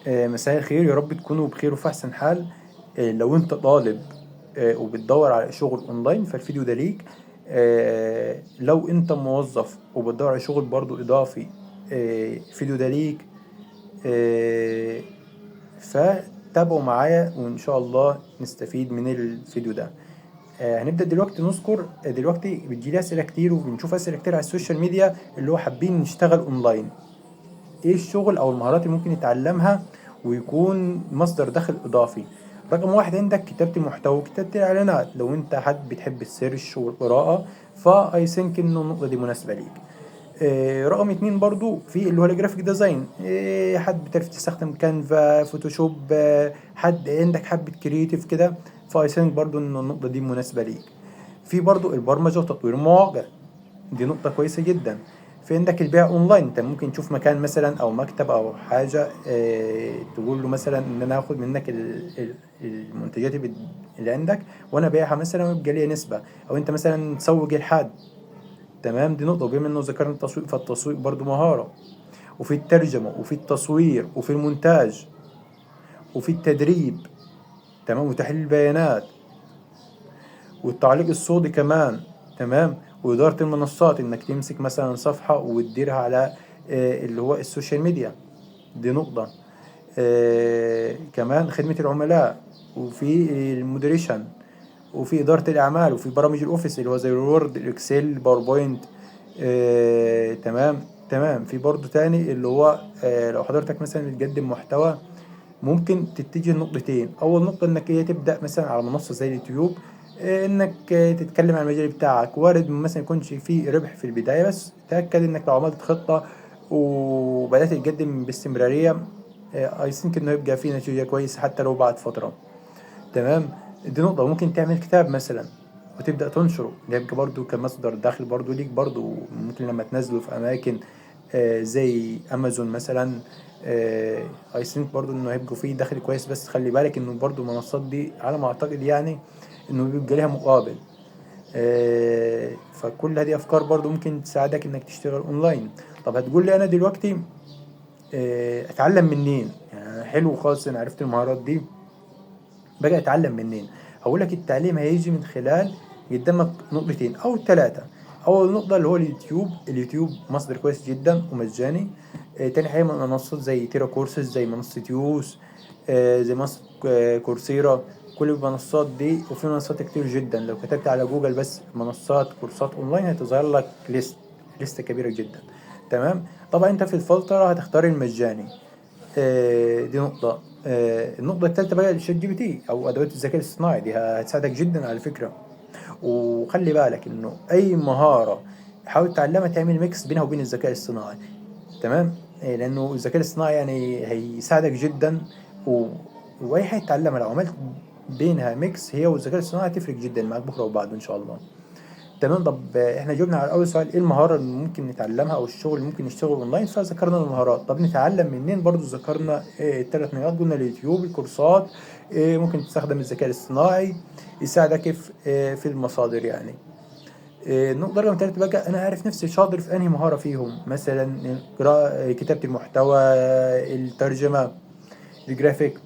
مساء الخير، يا رب تكونوا بخير وفي أحسن حال. لو أنت طالب وبتدور على شغل أونلاين فالفيديو ده ليك. لو أنت موظف وبتدور على شغل برضو إضافي، الفيديو ده ليك. آه، فتابعوا معايا وإن شاء الله نستفيد من الفيديو ده. هنبدأ دلوقتي نذكر. دلوقتي بتجيلي أسئلة كتير وبنشوف أسئلة كتير على السوشيال ميديا، اللي هو حابين نشتغل أونلاين. ايه الشغل او المهارات اللي ممكن يتعلمها ويكون مصدر دخل اضافي؟ رقم واحد عندك كتابة المحتوى وكتابة الاعلانات. لو انت حد بتحب السيرش والقراءة فاي ثينك انه النقطة دي مناسبة ليك. رقم اتنين برضو في اللي هو الجرافيك ديزاين. حد بتعرف تستخدم كانفا، فوتوشوب، حد عندك حبة كرييتيف كده، فاي ثينك برضو انه النقطة دي مناسبة ليك. في برضو البرمجة وتطوير المواقع، دي نقطة كويسة جدا. في عندك البيع اونلاين، انت ممكن تشوف مكان مثلا او مكتب او حاجة، تقول له مثلا ان انا اخد منك المنتجات اللي عندك وانا بيعها مثلا ويبقى لي نسبة، او انت مثلا تسوق لحد. تمام، دي نقطة. وبما انه ذكرنا التسويق فالتسويق برضو مهارة. وفي الترجمة وفي التصوير وفي المونتاج وفي التدريب. تمام، وتحليل البيانات والتعليق الصوتي كمان. تمام، وإدارة المنصات، إنك تمسك مثلا صفحة وتديرها على اللي هو السوشيال ميديا. دي نقطة. كمان خدمة العملاء، وفي المودريشن، وفي إدارة الأعمال، وفي برامج الأوفيس اللي هو زي الوورد، الإكسل، الباوربوينت. تمام. في برضو تاني اللي هو لو حضرتك مثلا بتقدم محتوى، ممكن تتجه نقطتين. اول نقطة انك هي تبدأ مثلا على منصة زي اليوتيوب، انك تتكلم عن المجال بتاعك. وارد مثلا يكونش فيه ربح في البداية، بس تأكد انك لو عملت خطة وبدأت تقدم باستمرارية، اي ثينك انه يبقى فيه نتيجة كويسة حتى لو بعد فترة. تمام، دي نقطة. ممكن تعمل كتاب مثلا وتبدأ تنشره، ده يبقى برضو كمصدر دخل برضو ليك. برضو ممكن لما تنزله في أماكن زي أمازون مثلا، اي ثينك برضو انه هيبقوا فيه دخل كويس. بس خلي بالك انه برضو المنصات دي على ما اعتقد يعني انه بيبقى ليها مقابل. فكل هذه افكار برضو ممكن تساعدك انك تشتغل اونلاين. طب هتقول لي انا دلوقتي اتعلم منين؟ يعني حلو خالص، انا عرفت المهارات دي، بقى اتعلم منين؟ هقول لك التعليم هيجي من خلال قدامك نقطتين او ثلاثة. اول نقطة اللي هو اليوتيوب. اليوتيوب مصدر كويس جدا ومجاني. تاني حاجة منصات زي تيرا كورسز، زي منصة يوس، زي منصة كورسيرا. كل المنصات دي، وفي منصات كتير جدا. لو كتبت على جوجل بس منصات كورسات اونلاين هتظهر لك لستة كبيرة جدا. تمام، طبعا انت في الفلترة هتختار المجاني. دي نقطة. النقطة الثالثة بقى الشات جي بي تي أو أدوات الذكاء الاصطناعي، دي هتساعدك جدا على فكرة. وخلي بالك إنه أي مهارة حاول تتعلمها تعمل ميكس بينها وبين الذكاء الاصطناعي. تمام، لأنه الذكاء الاصطناعي يعني هيساعدك جدا. و... وأي حاجة تتعلمها لو عملت بينها ميكس هي والذكاء الاصطناعي هتفرق جدا معاك بكرة وبعده إن شاء الله. تمام. طب احنا جبنا على اول سؤال ايه المهاره اللي ممكن نتعلمها او الشغل اللي ممكن نشتغله اونلاين، فذكرنا المهارات. طب نتعلم منين؟ برضو ذكرنا الثلاث نقاط. قلنا اليوتيوب، الكورسات، ممكن تستخدم الذكاء الاصطناعي يساعدك في المصادر يعني. النقطة رقم ثلاثة بقى، أنا عارف نفسي شاطر في أنهي مهارة فيهم. مثلا قراءة، كتابة المحتوى، الترجمة، الجرافيك.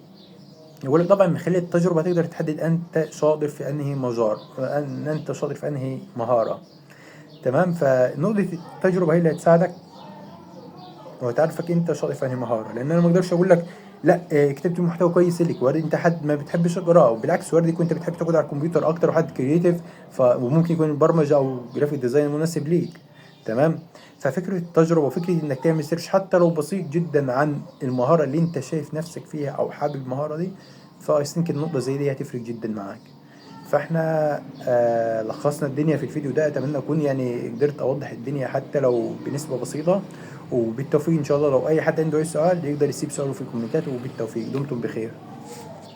يقول لك طبعا من خلال التجربة تقدر تحدد أنت شاطر في أنهي مجال، أن أنت شاطر في أنهي مهارة. تمام، فنقطة التجربة هي اللي هتساعدك وهتعرفك انت شاطر في انهي مهارة. لان انا ما اقدرش اقول لك لا كتبت محتوى كويس لك، وارد انت حد ما بتحبش القراءة، وبالعكس وارد يكون انت بتحب تقعد على الكمبيوتر اكتر وحد كرييتيف، وممكن يكون البرمجة او جرافيك ديزاين مناسب ليك. تمام، ففكرة التجربة وفكرة انك تعمل سيرش حتى لو بسيط جدا عن المهارة اللي انت شايف نفسك فيها او حابب المهارة دي، فايثنك النقطة زي دي هتفرق جدا معاك. فاحنا لخصنا الدنيا في الفيديو ده. اتمنى اكون يعني قدرت اوضح الدنيا حتى لو بنسبة بسيطة. وبالتوفيق ان شاء الله. لو اي حد عنده اي سؤال يقدر يسيب سؤاله في الكومنتات. وبالتوفيق، دمتم بخير.